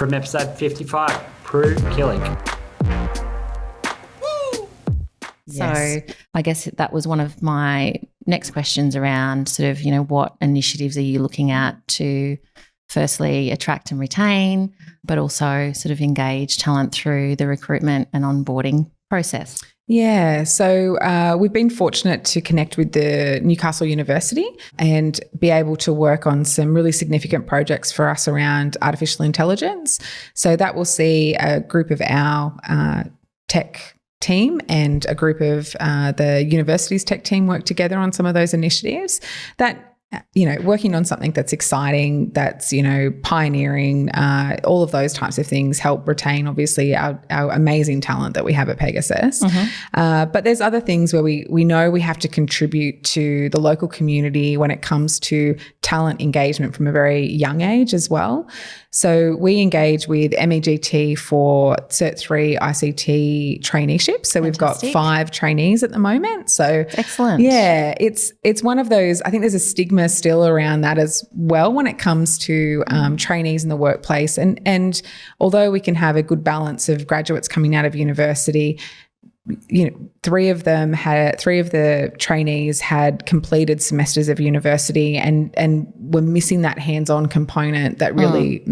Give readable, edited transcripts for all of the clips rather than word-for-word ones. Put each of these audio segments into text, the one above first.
from episode 55, Pru Killick. So I guess that was one of my next questions around sort of, what initiatives are you looking at to firstly attract and retain, but also sort of engage talent through the recruitment and onboarding process? Yeah, so we've been fortunate to connect with the Newcastle University and be able to work on some really significant projects for us around artificial intelligence. So that will see a group of our tech team and a group of the university's tech team work together on some of those initiatives that, working on something that's exciting, that's, pioneering, all of those types of things help retain, obviously, our amazing talent that we have at Pegasus. Mm-hmm. But there's other things where we know we have to contribute to the local community when it comes to talent engagement from a very young age as well. So we engage with MEGT for Cert 3 ICT traineeships. So we've got 5 trainees at the moment. So excellent. Yeah, it's one of those, I think there's a stigma still around that as well when it comes to trainees in the workplace. And although we can have a good balance of graduates coming out of university, 3 of the trainees had completed semesters of university and were missing that hands-on component that really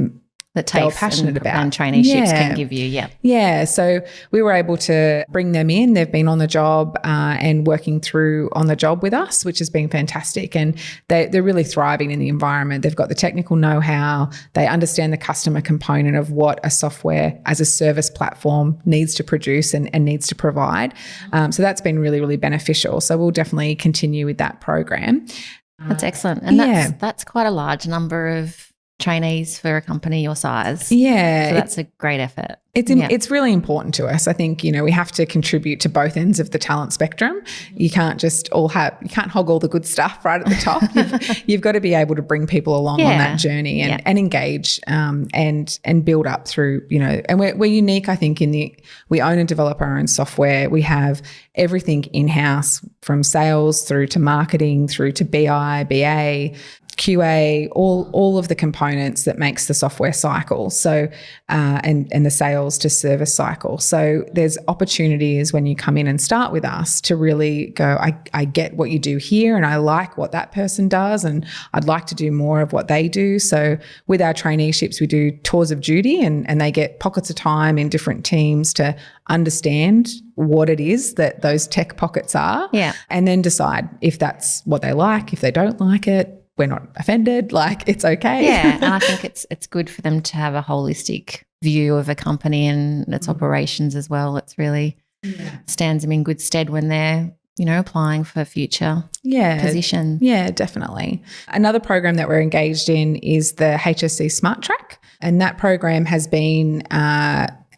that they were passionate about. And traineeships can give you, Yeah, so we were able to bring them in. They've been on the job and working through on the job with us, which has been fantastic. And they're really thriving in the environment. They've got the technical know-how. They understand the customer component of what a software as a service platform needs to produce and needs to provide. So that's been really, really beneficial. So we'll definitely continue with that program. That's excellent. And that's quite a large number of trainees for a company your size. Yeah. So that's a great effort. It's really important to us. I think, we have to contribute to both ends of the talent spectrum. You can't just you can't hog all the good stuff right at the top. You've got to be able to bring people along on that journey and engage and build up through, and we're unique, I think, we own and develop our own software. We have everything in-house from sales through to marketing, through to BI, BA, QA, all of the components that makes the software cycle. So, and the sales to service cycle. So there's opportunities when you come in and start with us to really go, I get what you do here and I like what that person does and I'd like to do more of what they do. So with our traineeships, we do tours of duty and they get pockets of time in different teams to understand what it is that those tech pockets are. Yeah. And then decide if that's what they like, if they don't like it. We're not offended, it's okay. Yeah, and I think it's good for them to have a holistic view of a company and its operations as well. It's really stands them in good stead when they're, applying for future position. Yeah, definitely. Another program that we're engaged in is the HSC Smart Track, and that program has been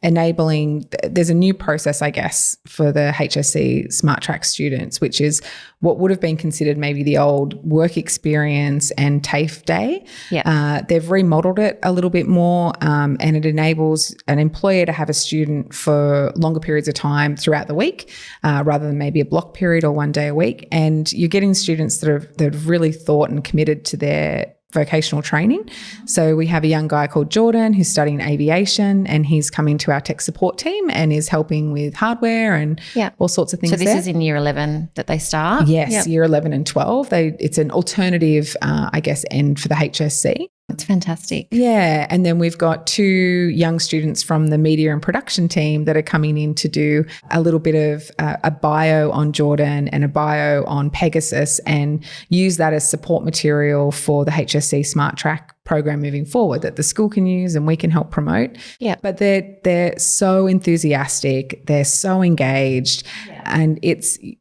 enabling, there's a new process, I guess, for the HSC Smart Track students, which is what would have been considered maybe the old work experience and TAFE day. Yeah. They've remodeled it a little bit more and it enables an employer to have a student for longer periods of time throughout the week rather than maybe a block period or one day a week. And you're getting students that have really thought and committed to their vocational training. So we have a young guy called Jordan who's studying aviation and he's coming to our tech support team and is helping with hardware and all sorts of things. So this is in year 11 that they start? Yes, year 11 and 12. It's an alternative, end for the HSC. That's fantastic. Yeah, and then we've got 2 young students from the media and production team that are coming in to do a little bit of a bio on Jordan and a bio on Pegasus and use that as support material for the HSC Smart Track program moving forward that the school can use and we can help promote. Yeah. But they're so enthusiastic, they're so engaged and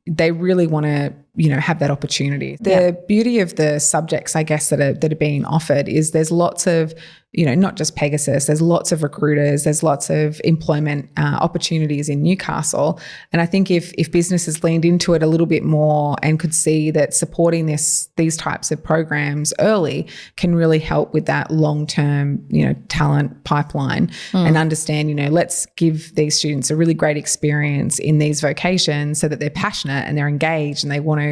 they really want to have that opportunity. The beauty of the subjects, I guess, that are being offered is there's lots of, not just Pegasus, there's lots of recruiters, there's lots of employment opportunities in Newcastle. And I think if businesses leaned into it a little bit more and could see that supporting these types of programs early can really help with that long-term, talent pipeline and understand, let's give these students a really great experience in these vocations so that they're passionate and they're engaged and they want to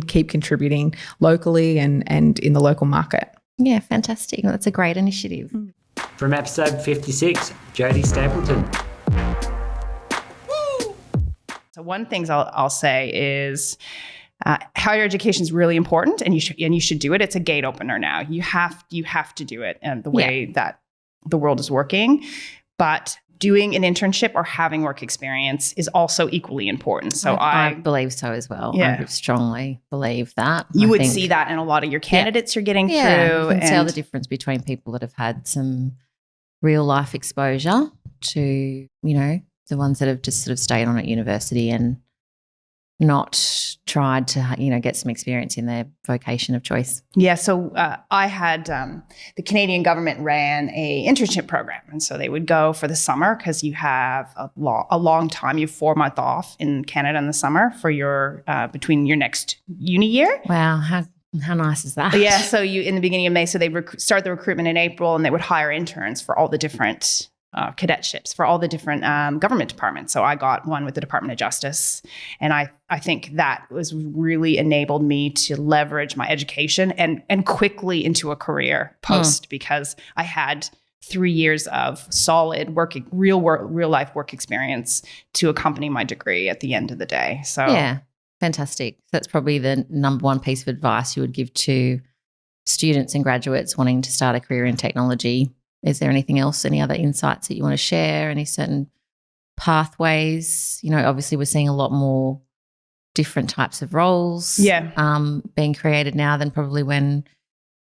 keep contributing locally and in the local market. Yeah, fantastic. That's a great initiative. From episode 56, Jodi Stapleton. So one thing I'll say is higher education is really important, and you should do it. It's a gate opener now. You have to do it, and the way that the world is working. But doing an internship or having work experience is also equally important. So I believe so as well. Yeah. I strongly believe that. You would see that in a lot of your candidates you're getting through. You can tell the difference between people that have had some real life exposure to, the ones that have just sort of stayed on at university and not tried to, get some experience in their vocation of choice. Yeah. So I had the Canadian government ran a internship program. And so they would go for the summer because you have a long time. You have 4 months off in Canada in the summer for your between your next uni year. Wow. How nice is that? Yeah. So in the beginning of May, so they start the recruitment in April, and they would hire interns for all the different cadetships for all the different government departments. So I got one with the Department of Justice. And I think that was really enabled me to leverage my education and quickly into a career post because I had 3 years of solid real life work experience to accompany my degree at the end of the day. So yeah, fantastic. That's probably the number one piece of advice you would give to students and graduates wanting to start a career in technology. Is there anything else, any other insights that you want to share, any certain pathways? Obviously we're seeing a lot more different types of roles being created now than probably when,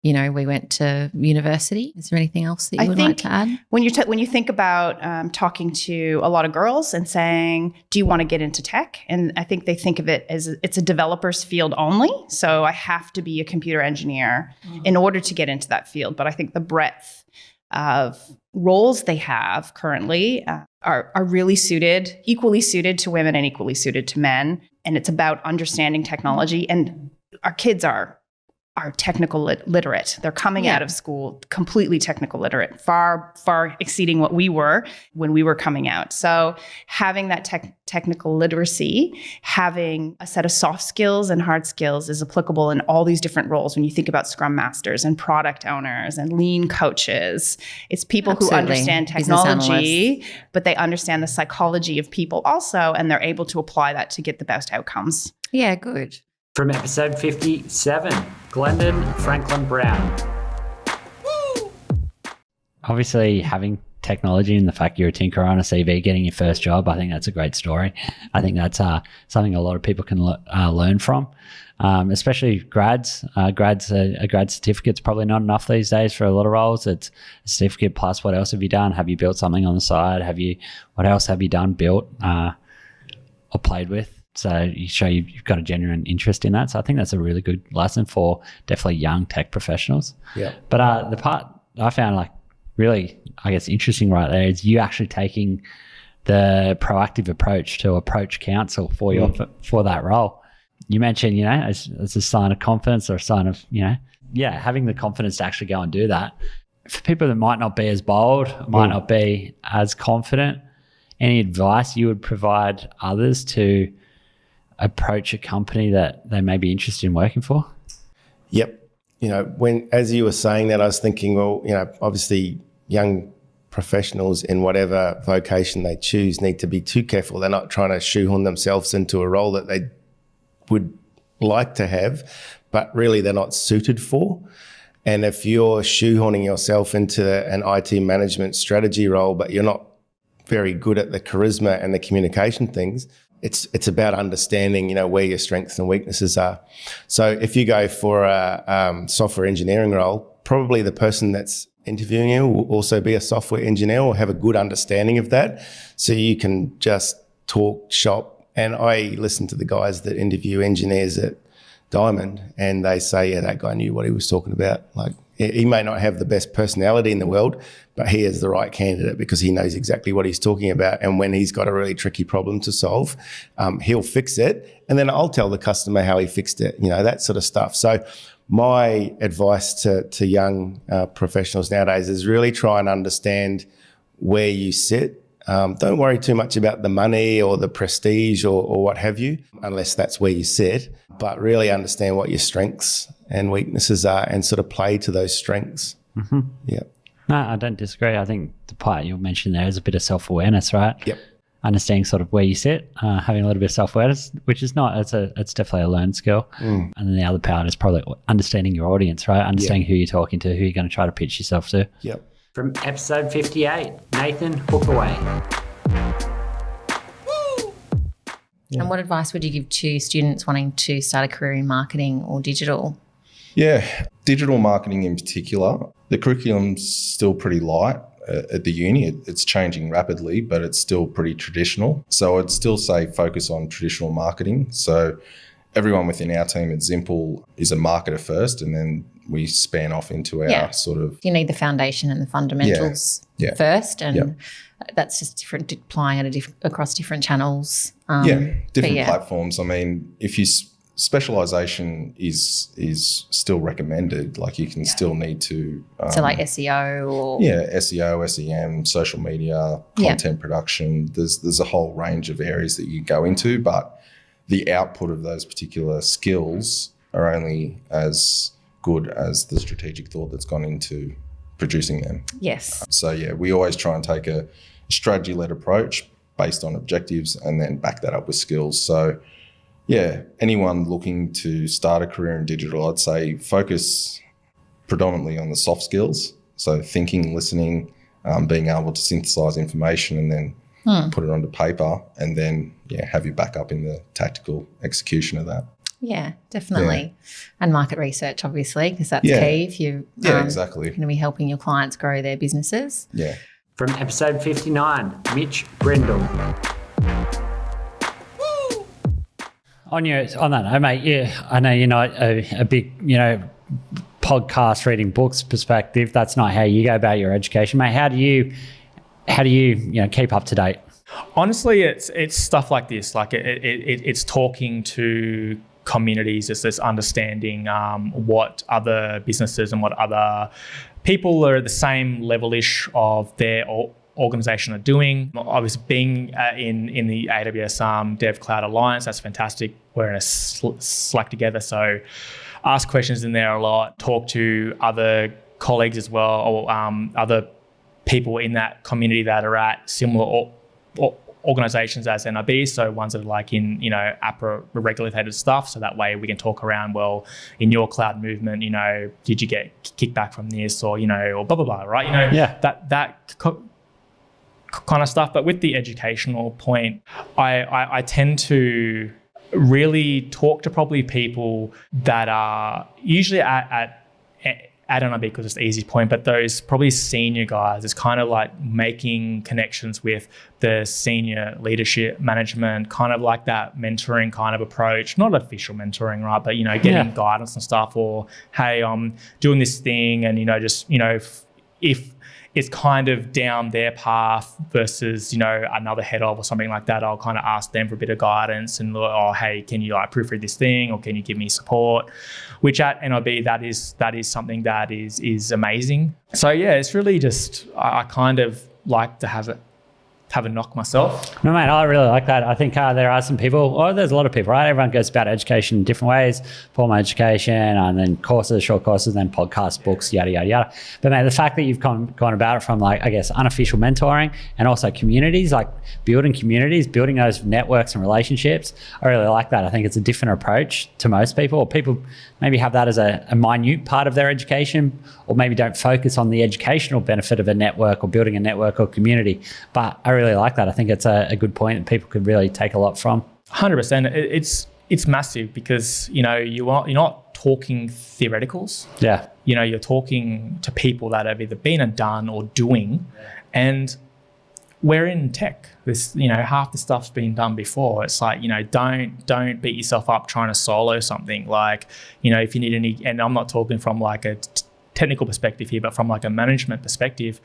we went to university. Is there anything else that you would like to add? When you think about talking to a lot of girls and saying, do you want to get into tech? And I think they think of it as it's a developer's field only. So I have to be a computer engineer in order to get into that field. But I think the breadth of roles they have currently are really equally suited to women and equally suited to men. And it's about understanding technology. And our kids are technical literate. They're coming out of school completely technical literate, far exceeding what we were when we were coming out. So having that technical literacy, having a set of soft skills and hard skills is applicable in all these different roles. When you think about Scrum Masters and product owners and lean coaches, it's people who understand technology, but they understand the psychology of people also, and they're able to apply that to get the best outcomes. Yeah, good. From episode 57, Glendin Franklin-Browne. Obviously, having technology and the fact you're a tinkerer on a CV, getting your first job, I think that's a great story. I think that's something a lot of people can learn from, especially grads. A grad certificate's probably not enough these days for a lot of roles. It's a certificate plus what else have you done? Have you built something on the side? What else have you done, built, or played with? So you show you've got a genuine interest in that. So I think that's a really good lesson for definitely young tech professionals. Yeah. But the part I found really, I guess, interesting right there is you actually taking the proactive approach to approach counsel for that role. You mentioned, as a sign of confidence or a sign of, having the confidence to actually go and do that. For people that might not be as bold, might not be as confident, any advice you would provide others to approach a company that they may be interested in working for? Yep. As you were saying that, I was thinking, well, obviously young professionals in whatever vocation they choose need to be too careful. They're not trying to shoehorn themselves into a role that they would like to have, but really they're not suited for. And if you're shoehorning yourself into an IT management strategy role, but you're not very good at the charisma and the communication things, it's about understanding, where your strengths and weaknesses are. So if you go for a software engineering role, probably the person that's interviewing you will also be a software engineer or have a good understanding of that. So you can just talk shop. And I listen to the guys that interview engineers at Diamond, and they say, yeah, that guy knew what he was talking about. He may not have the best personality in the world, but he is the right candidate because he knows exactly what he's talking about. And when he's got a really tricky problem to solve, he'll fix it. And then I'll tell the customer how he fixed it, that sort of stuff. So my advice to young professionals nowadays is really try and understand where you sit. Don't worry too much about the money or the prestige or what have you, unless that's where you sit, but really understand what your strengths and weaknesses are and sort of play to those strengths. Mm-hmm. Yeah. No, I don't disagree. I think the part you mentioned there is a bit of self-awareness, right? Yep. Understanding sort of where you sit, having a little bit of self-awareness, which is not, it's definitely a learned skill. And then the other part is probably understanding your audience, right? Understanding who you're talking to, who you're going to try to pitch yourself to. Yep. From episode 58, Nathan, hook away. And what advice would you give to students wanting to start a career in marketing or digital? Yeah, digital marketing in particular. The curriculum's still pretty light at the uni. It's changing rapidly, but it's still pretty traditional. So I'd still say focus on traditional marketing. So everyone within our team at Zimple is a marketer first, and then we span off into our sort of... You need the foundation and the fundamentals first, and that's just different, applying it across different channels. Different platforms. I mean, if you... Specialisation is still recommended. Like you can still need to... so like SEO or... Yeah, SEO, SEM, social media, content production. There's a whole range of areas that you go into, but the output of those particular skills are only as good as the strategic thought that's gone into producing them. Yes. So yeah, we always try and take a strategy-led approach based on objectives and then back that up with skills. So yeah, anyone looking to start a career in digital, I'd say focus predominantly on the soft skills. So thinking, listening, being able to synthesize information and then put it onto paper, and then have your backup in the tactical execution of that. Yeah, definitely. And market research, obviously, because that's key if you're exactly going to be helping your clients grow their businesses. Yeah. From episode 59, Mitch Brindle. On that note, mate, I know you're not a big, podcast reading books perspective. That's not how you go about your education, mate. How do you keep up to date? Honestly, it's stuff like this. Like it's talking to communities. It's this understanding what other businesses and what other people are at the same level-ish of their organisation are doing. Obviously, being in the AWS Dev Cloud Alliance, that's fantastic. We're in a Slack together, so ask questions in there a lot. Talk to other colleagues as well, or other people in that community that are at similar organisations as NIB, so ones that are like in APRA regulated stuff. So that way we can talk around, well, in your cloud movement, did you get kickback from this, or or blah blah blah, right? That kind of stuff. But with the educational point, I tend to really talk to probably people that are usually at NIB because it's the easiest point, but those probably senior guys, it's kind of like making connections with the senior leadership management, kind of like that mentoring kind of approach, not official mentoring, right? But, getting guidance and stuff, or, hey, I'm doing this thing, and, if it's kind of down their path versus, another head of or something like that, I'll kind of ask them for a bit of guidance and, oh, hey, can you proofread this thing, or can you give me support? Which at NIB, that is something that is amazing. So yeah, it's really just, I kind of like to have a knock myself. No, mate, I really like that. I think there are some people, there's a lot of people, right? Everyone goes about education in different ways, formal education, and then courses, short courses, then podcasts, books, yada, yada, yada. But mate, the fact that you've gone about it from unofficial mentoring and also communities, like building communities, building those networks and relationships, I really like that. I think it's a different approach to most people, or people maybe have that as a minute part of their education, or maybe don't focus on the educational benefit of a network or building a network or community. But I really like that. I think it's a good point that people could really take a lot from. 100%. It's massive because, you're not talking theoreticals. Yeah. You're talking to people that have either been and done or doing. And we're in tech. This, half the stuff's been done before. It's like, don't beat yourself up trying to solo something. Like, if you need any, and I'm not talking from like a technical perspective here, but from like a management perspective,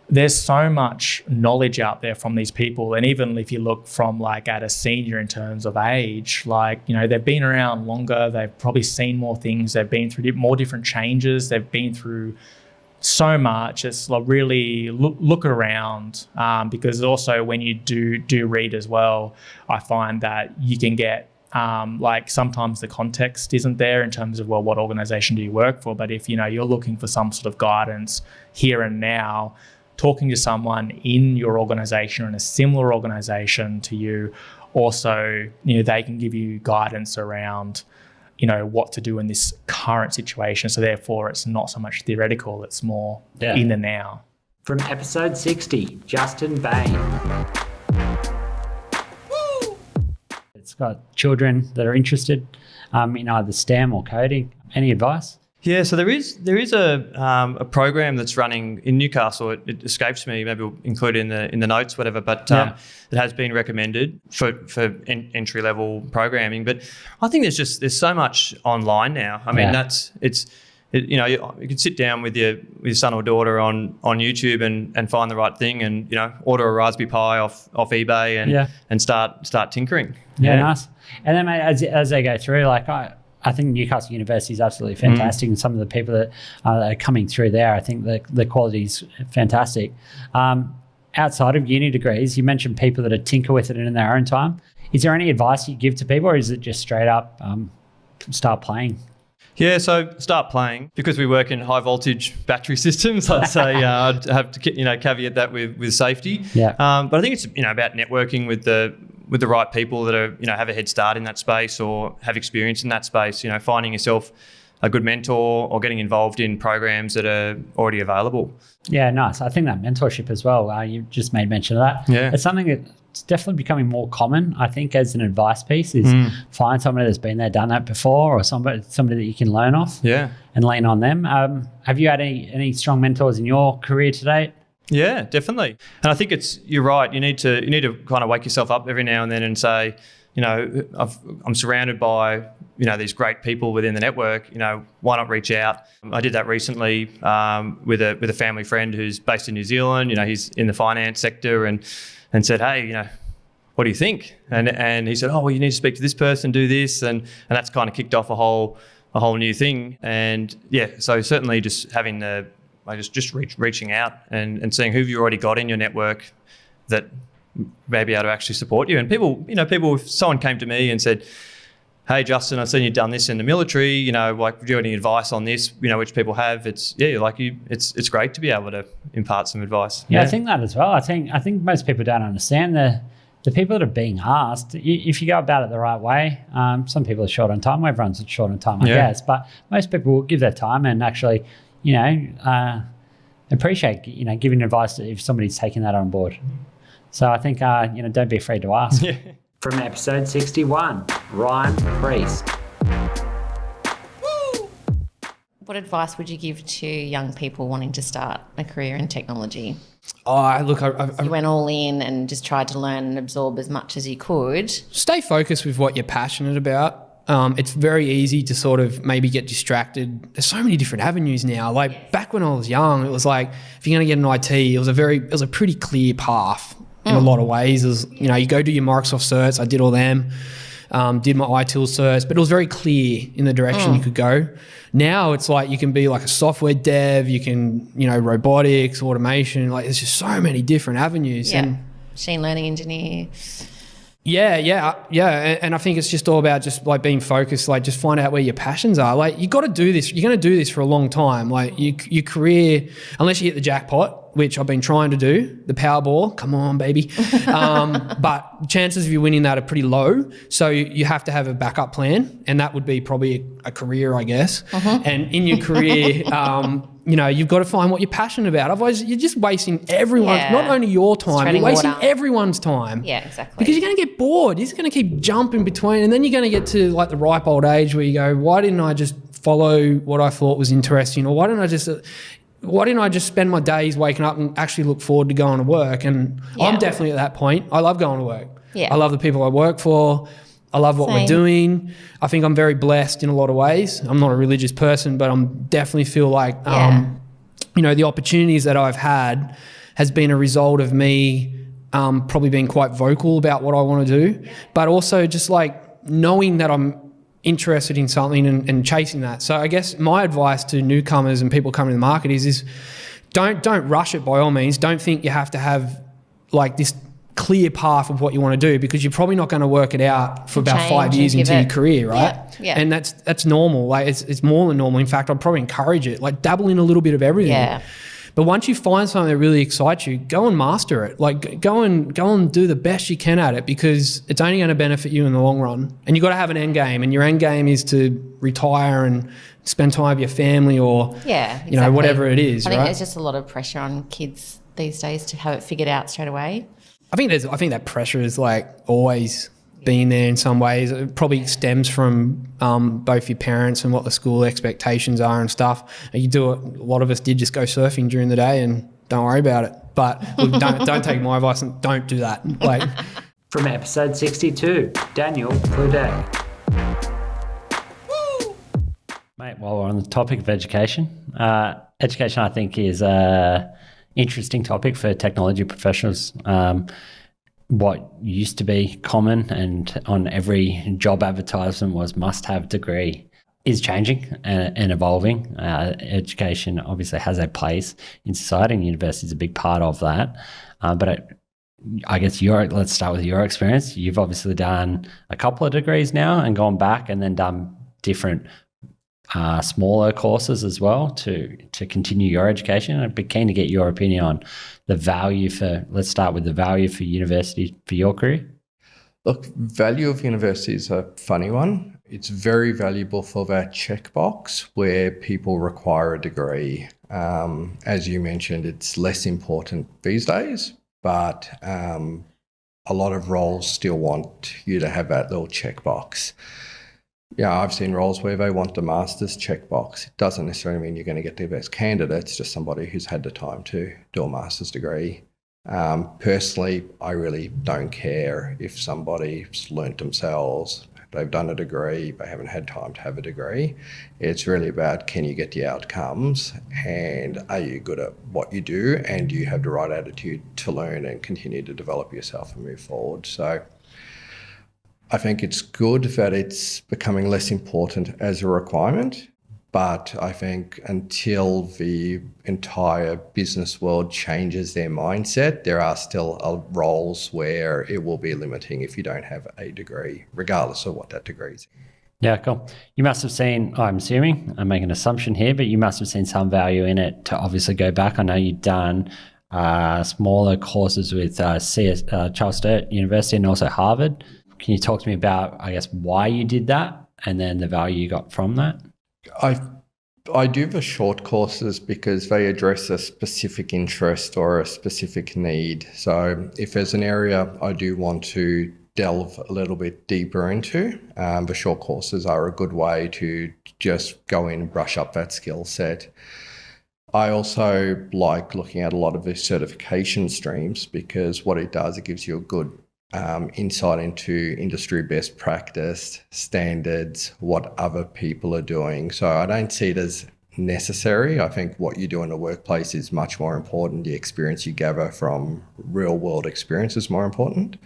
there's so much knowledge out there from these people. And even if you look from like at a senior in terms of age, like, they've been around longer, they've probably seen more things, they've been through more different changes, they've been through so much. It's like really look around, because also when you do read as well, I find that you can get like sometimes the context isn't there in terms of, well, what organization do you work for? But if, you're looking for some sort of guidance here and now, talking to someone in your organization or in a similar organization to you, also, they can give you guidance around, what to do in this current situation. So therefore, it's not so much theoretical, it's more in the now. From episode 60, Justin Bain. It's got children that are interested in either STEM or coding. Any advice? Yeah, so there is a program that's running in Newcastle. It escapes me. Maybe we'll include it in the notes, whatever. But it has been recommended for entry level programming. But I think there's so much online now. I mean, you can sit down with your son or daughter on YouTube and find the right thing, and order a Raspberry Pi off eBay and start tinkering. Yeah, nice. And then, mate, as they go through, like I think Newcastle University is absolutely fantastic, and some of the people that are coming through there, I think the quality is fantastic. Outside of uni degrees, you mentioned people that tinker with it in their own time. Is there any advice you give to people, or is it just straight up start playing? Yeah, so start playing. Because we work in high voltage battery systems, I'd say I'd have to caveat that with safety. Yeah. But I think it's about networking with the right people that are have a head start in that space or have experience in that space. Finding yourself a good mentor or getting involved in programs that are already available. Yeah, nice. I think that mentorship as well. You just made mention of that. Yeah, it's something that's definitely becoming more common. I think as an advice piece is find somebody that's been there, done that before, or somebody that you can learn off. Yeah, and lean on them. Have you had any strong mentors in your career to date? Yeah, definitely. And I think you're right. You need to kind of wake yourself up every now and then and say, I'm surrounded by, these great people within the network, why not reach out? I did that recently with a family friend who's based in New Zealand. He's in the finance sector and said, hey, what do you think? And he said, oh, well, you need to speak to this person, do this. And that's kind of kicked off a whole new thing. And yeah, so certainly just having reaching out and seeing who you've already got in your network that may be able to actually support you. And people, if someone came to me and said, hey, Justin, I've seen you've done this in the military, do you have any advice on this, which people have, it's great to be able to impart some advice. Yeah, I think that as well. I think most people don't understand the people that are being asked, if you go about it the right way, some people are short on time, everyone's short on time, I guess, but most people will give their time and actually, appreciate, giving advice if somebody's taking that on board. So I think, don't be afraid to ask. Yeah. From episode 61, Ryan Priest. What advice would you give to young people wanting to start a career in technology? You went all in and just tried to learn and absorb as much as you could. Stay focused with what you're passionate about. It's very easy to sort of maybe get distracted. There's so many different avenues now. Like back when I was young, it was like if you're going to get an IT, it was a pretty clear path in a lot of ways. It was, you go do your Microsoft certs. I did all them. Did my ITIL certs, but it was very clear in the direction you could go. Now it's like you can be like a software dev, you can, robotics, automation. Like there's just so many different avenues. Yeah. And machine learning engineer. Yeah. And I think it's just all about just like being focused, like just find out where your passions are. Like you got to do this. You're going to do this for a long time. Like your career, unless you hit the jackpot, which I've been trying to do, the Powerball, come on, baby. But chances of you winning that are pretty low. So you have to have a backup plan, and that would be probably a career, I guess. And in your career, you've got to find what you're passionate about. Otherwise, you're just wasting everyone's, not only your time, you're wasting everyone's time. Yeah, exactly. Because you're going to get bored. You're just going to keep jumping between, and then you're going to get to like the ripe old age where you go, why didn't I just follow what I thought was interesting? Or why didn't I just spend my days waking up and actually look forward to going to work? And I'm definitely at that point. I love going to work. Yeah. I love the people I work for. I love what we're doing. I think I'm very blessed in a lot of ways. I'm not a religious person, but I'm definitely feel like, the opportunities that I've had has been a result of me probably being quite vocal about what I want to do, but also just like knowing that I'm interested in something and chasing that. So I guess my advice to newcomers and people coming to the market is don't rush it by all means. Don't think you have to have like this clear path of what you want to do, because you're probably not going to work it out for about 5 years into your career, right? Yeah. And that's normal. Like it's more than normal. In fact, I'd probably encourage it. Like dabble in a little bit of everything. Yeah. But once you find something that really excites you, go and master it. Like go and do the best you can at it, because it's only going to benefit you in the long run. And you've got to have an end game, and your end game is to retire and spend time with your family, or you know, whatever it is. I think right? there's just a lot of pressure on kids these days to have it figured out straight away. I think that pressure is like always been there in some ways. It probably stems from both your parents and what the school expectations are and stuff. You do it. A lot of us did just go surfing during the day and don't worry about it. But look, don't take my advice and don't do that. Like From episode 62, Daniel Pludek. Mate, while we're on the topic of education, education I think is an interesting topic for technology professionals. What used to be common and on every job advertisement was must-have degree is changing and evolving. Education obviously has a place in society, and university is a big part of that. I guess let's start with your experience. You've obviously done a couple of degrees now and gone back and then done different smaller courses as well to continue your education. I'd be keen to get your opinion on the value let's start with the value for university for your career. Look, value of university is a funny one. It's very valuable for that checkbox where people require a degree. As you mentioned, it's less important these days, but a lot of roles still want you to have that little checkbox. Yeah, I've seen roles where they want the master's checkbox. It doesn't necessarily mean you're going to get the best candidates, just somebody who's had the time to do a master's degree. Personally, I really don't care if somebody's learnt themselves, they've done a degree, they haven't had time to have a degree. It's really about, can you get the outcomes, and are you good at what you do, and do you have the right attitude to learn and continue to develop yourself and move forward. So I think it's good that it's becoming less important as a requirement, but I think until the entire business world changes their mindset, there are still roles where it will be limiting if you don't have a degree, regardless of what that degree is. Yeah, cool. You must have seen, I'm assuming, I'm making an assumption here, but you must have seen some value in it to obviously go back. I know you've done smaller courses with Charles Sturt University and also Harvard. Can you talk to me about, I guess, why you did that and then the value you got from that? I do the short courses because they address a specific interest or a specific need. So if there's an area I do want to delve a little bit deeper into, the short courses are a good way to just go in and brush up that skill set. I also like looking at a lot of the certification streams, because what it does, it gives you a good insight into industry best practice, standards, what other people are doing. So I don't see it as necessary. I think what you do in the workplace is much more important. The experience you gather from real world experience is more important.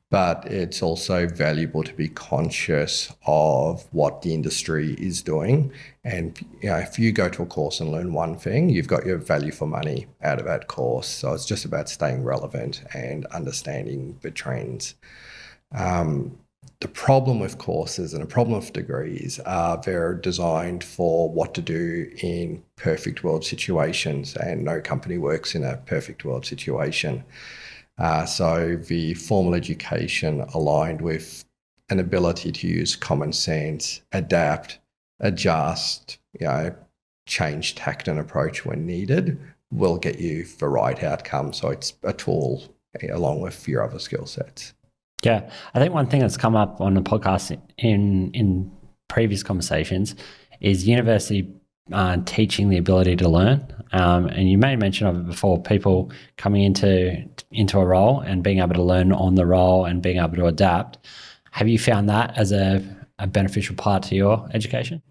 But it's also valuable to be conscious of what the industry is doing. And if you go to a course and learn one thing, you've got your value for money out of that course. So it's just about staying relevant and understanding the trends. The problem with courses and the problem with degrees are they're designed for what to do in perfect world situations, and no company works in a perfect world situation. So the formal education aligned with an ability to use common sense, adapt, adjust, change tact and approach when needed will get you the right outcome. So it's a tool along with your other skill sets. Yeah, I think one thing that's come up on the podcast in previous conversations is university teaching the ability to learn. And you made mention of it before, people coming into a role and being able to learn on the role and being able to adapt. Have you found that as a beneficial part to your education?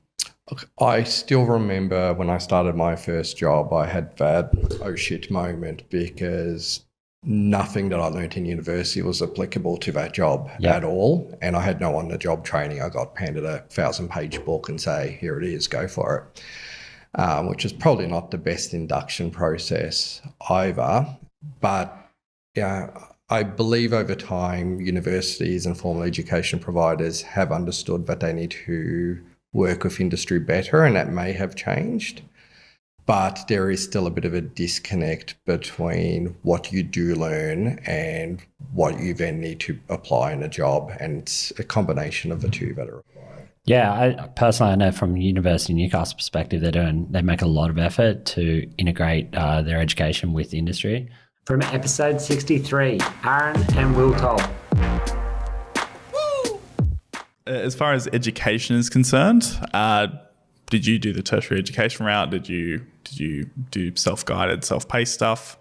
Look, I still remember when I started my first job, I had that oh shit moment, because nothing that I learnt in university was applicable to that job at all. And I had no on-the-job training. I got handed a 1,000-page book and say, here it is, go for it, which is probably not the best induction process either. But I believe over time, universities and formal education providers have understood that they need to work with industry better, and that may have changed. But there is still a bit of a disconnect between what you do learn and what you then need to apply in a job. And it's a combination of the two that are required. Yeah, I know from University of Newcastle perspective, they make a lot of effort to integrate their education with industry. From episode 63, Aaron and Witold. As far as education is concerned, did you do the tertiary education route? Did you do self-guided, self-paced stuff?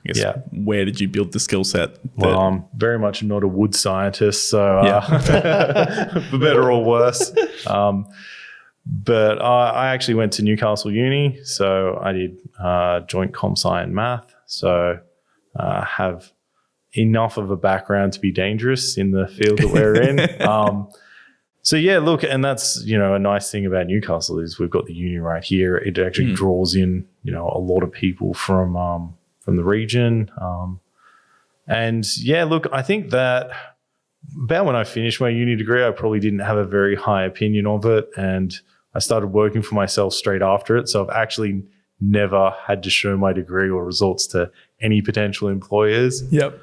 I guess, where did you build the skill set? Well, I'm very much not a wood scientist, so for better or worse. But I actually went to Newcastle Uni, so I did joint comp sci and math. So have enough of a background to be dangerous in the field that we're in. So yeah, look, and that's, a nice thing about Newcastle is we've got the uni right here. It actually draws in, a lot of people from the region. And yeah, look, I think that about when I finished my uni degree, I probably didn't have a very high opinion of it. And I started working for myself straight after it. So I've actually never had to show my degree or results to any potential employers. Yep.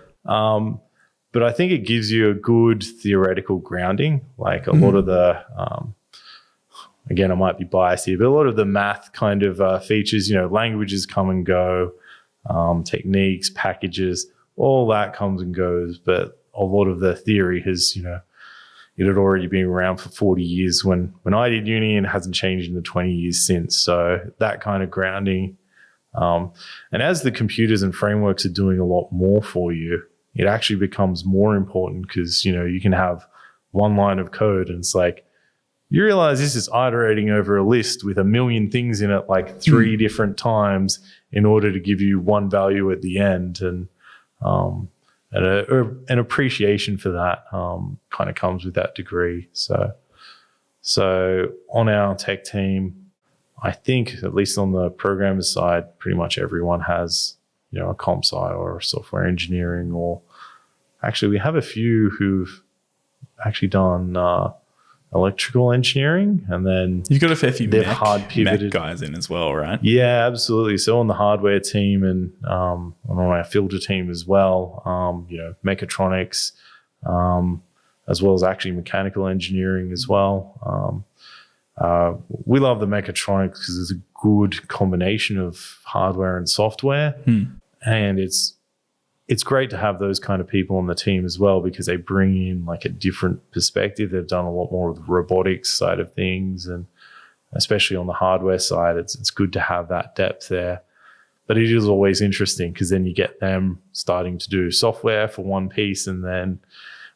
But I think it gives you a good theoretical grounding. Like a lot of the, again, I might be biased here, but a lot of the math kind of features, languages come and go, techniques, packages, all that comes and goes. But a lot of the theory has, it had already been around for 40 years when I did uni, and hasn't changed in the 20 years since. So that kind of grounding. And as the computers and frameworks are doing a lot more for you, it actually becomes more important because, you can have one line of code and it's like, you realize this is iterating over a list with a million things in it, like 3 different times in order to give you one value at the end. And an appreciation for that kind of comes with that degree. So on our tech team, I think at least on the programmer side, pretty much everyone has, a comp sci or software engineering, or actually we have a few who've actually done electrical engineering, and then you've got a fair few hard pivoted Mac guys in as well, right? Yeah, absolutely. So on the hardware team and on our filter team as well, mechatronics, as well as actually mechanical engineering as well. We love the mechatronics because it's a good combination of hardware and software, and it's great to have those kind of people on the team as well because they bring in like a different perspective. They've done a lot more of the robotics side of things, and especially on the hardware side, it's good to have that depth there. But it is always interesting because then you get them starting to do software for one piece, and then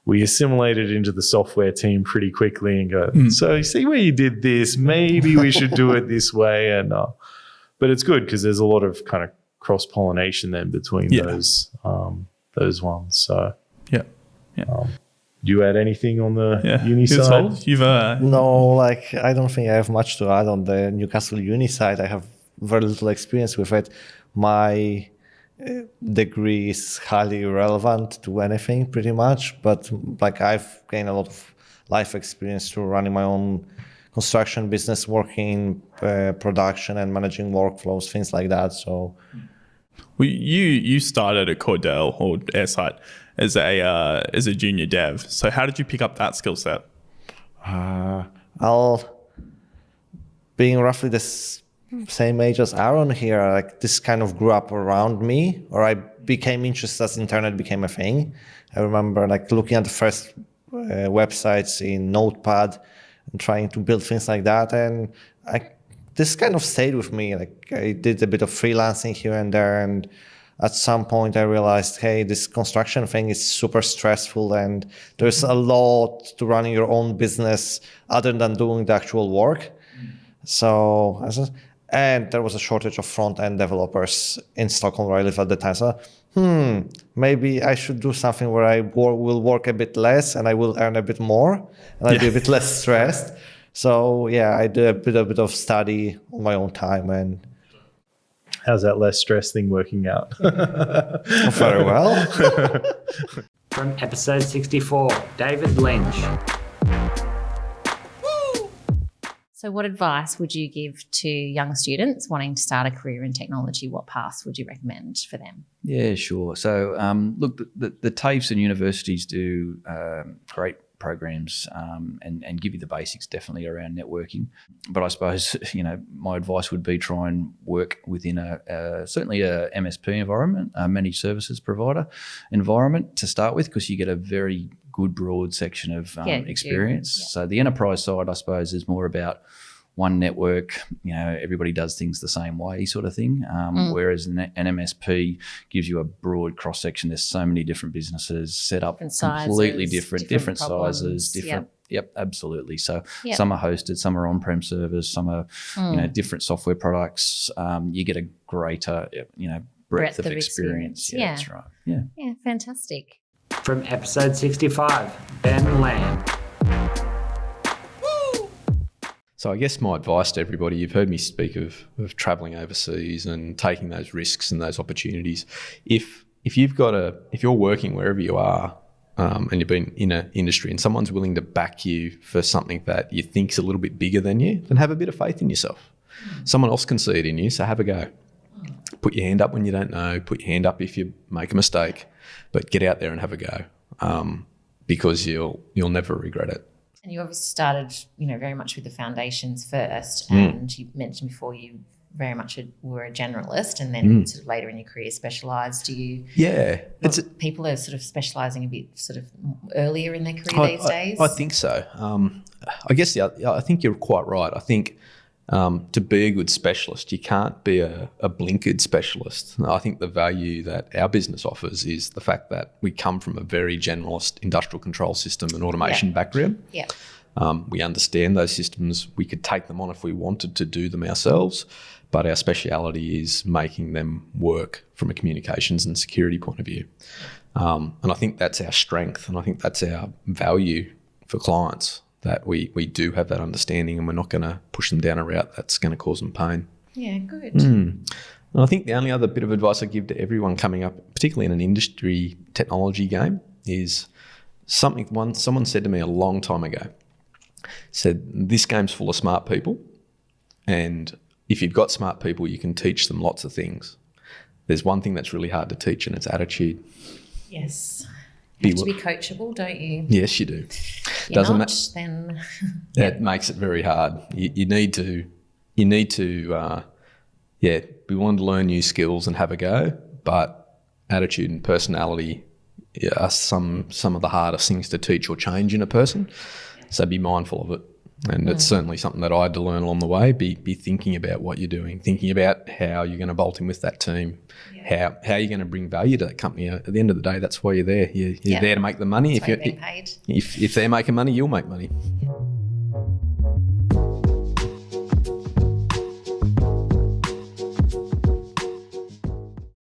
we assimilate it into the software team pretty quickly and go, so you see where you did this, maybe we should do it this way. And but it's good because there's a lot of kind of cross-pollination then between those ones. So do you add anything on the uni side? You've No, I don't think I have much to add on the Newcastle uni side. I have very little experience with it. My degree is highly relevant to anything pretty much, but I've gained a lot of life experience through running my own construction business, working in production and managing workflows, things like that. So well, you started at Cordell or Airside as a junior dev. So how did you pick up that skill set? Being roughly this same age as Aaron here, this kind of grew up around me, or I became interested as internet became a thing. I remember looking at the first websites in Notepad and trying to build things like that, and this kind of stayed with me. I did a bit of freelancing here and there, and at some point I realized, hey, this construction thing is super stressful, and there's a lot to running your own business other than doing the actual work. So and there was a shortage of front-end developers in Stockholm where I lived at the time. So, maybe I should do something where I will work a bit less and I will earn a bit more and I'll be a bit less stressed. So, I did a bit of study on my own time. And How's that less stress thing working out? Very well. From episode 64, David Lynch. So what advice would you give to young students wanting to start a career in technology? What paths would you recommend for them? Yeah, sure. So look, the TAFEs and universities do great programs and give you the basics definitely around networking. But I suppose, my advice would be try and work within certainly a MSP environment, a managed services provider environment to start with, because you get a very good broad section of experience. Yeah. So the enterprise side, I suppose, is more about one network, everybody does things the same way sort of thing. Whereas an MSP gives you a broad cross section. There's so many different businesses set up completely different sizes, different. Yep, absolutely. So some are hosted, some are on-prem servers, some are, different software products. You get a greater, breadth of experience. Yeah, that's right. Yeah. Yeah, fantastic. From episode 65, Ben Lamb. So I guess my advice to everybody, you've heard me speak of traveling overseas and taking those risks and those opportunities. If you're working wherever you are and you've been in an industry and someone's willing to back you for something that you think's a little bit bigger than you, then have a bit of faith in yourself. Someone else can see it in you, so have a go. Put your hand up when you don't know. Put your hand up if you make a mistake, but get out there and have a go, because you'll never regret it. And you obviously started, very much with the foundations first, and you mentioned before you very much were a generalist, and then sort of later in your career specialised. Do you? Yeah, people are sort of specialising a bit sort of earlier in their career these days. I think so. I guess I think you're quite right. I think to be a good specialist, you can't be a blinkered specialist. I think the value that our business offers is the fact that we come from a very generalist industrial control system and automation background. Yeah. We understand those systems. We could take them on if we wanted to do them ourselves, but our speciality is making them work from a communications and security point of view. And I think that's our strength, and I think that's our value for clients, that we do have that understanding and we're not going to push them down a route that's going to cause them pain. Yeah, good. And I think the only other bit of advice I give to everyone coming up, particularly in an industry technology game, is someone said to me a long time ago, said, this game's full of smart people, and if you've got smart people, you can teach them lots of things. There's one thing that's really hard to teach, and it's attitude. Yes. You have to be coachable, don't you? Yes, you do. Then that makes it very hard. You need to be willing to learn new skills and have a go, but attitude and personality are some of the hardest things to teach or change in a person. So be mindful of it. And it's certainly something that I had to learn along the way. Be thinking about what you're doing, thinking about how you're going to bolt in with that team, how you're going to bring value to that company. At the end of the day, that's why you're there. You're there to make the money. That's why you're being paid. If they're making money, you'll make money.